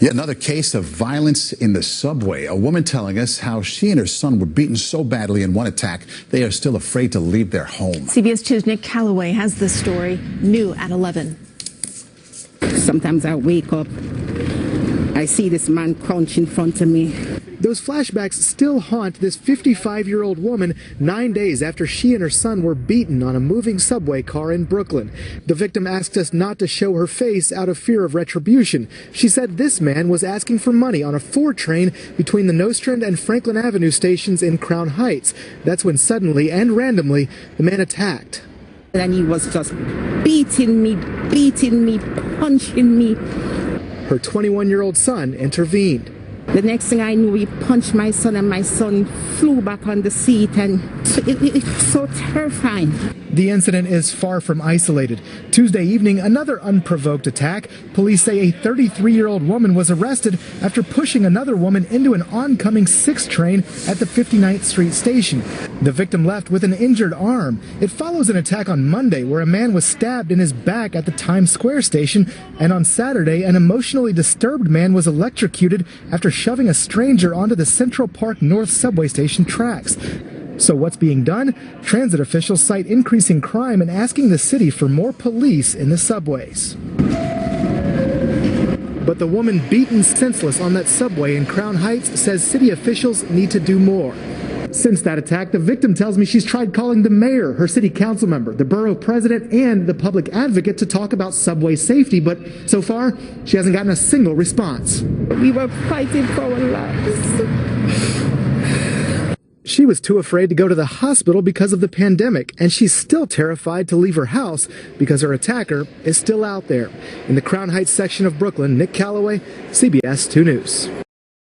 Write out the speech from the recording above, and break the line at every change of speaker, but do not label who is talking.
Yet another case of violence in the subway. A woman telling us how she and her son were beaten so badly in one attack, they are still afraid to leave their home.
CBS 2's Nick Calloway has this story, new at 11.
Sometimes I wake up, I see this man crouch in front of me.
Those flashbacks still haunt this 55-year-old woman 9 days after she and her son were beaten on a moving subway car in Brooklyn. The victim asked us not to show her face out of fear of retribution. She said this man was asking for money on a 4 train between the Nostrand and Franklin Avenue stations in Crown Heights. That's when suddenly and randomly the man attacked.
And he was just beating me, punching me.
Her 21-year-old son intervened.
The next thing I knew, he punched my son and my son flew back on the seat, and it was so terrifying.
The incident is far from isolated. Tuesday evening, another unprovoked attack. Police say a 33-year-old woman was arrested after pushing another woman into an oncoming 6 train at the 59th Street station. The victim left with an injured arm. It follows an attack on Monday where a man was stabbed in his back at the Times Square station, and on Saturday, an emotionally disturbed man was electrocuted after shoving a stranger onto the Central Park North subway station tracks. So what's being done? Transit officials cite increasing crime and asking the city for more police in the subways. But the woman beaten senseless on that subway in Crown Heights says city officials need to do more. Since that attack, the victim tells me she's tried calling the mayor, her city council member, the borough president, and the public advocate to talk about subway safety, but so far, she hasn't gotten a single response.
We were fighting for our lives.
She was too afraid to go to the hospital because of the pandemic, and she's still terrified to leave her house because her attacker is still out there. In the Crown Heights section of Brooklyn, Nick Calloway, CBS 2 News.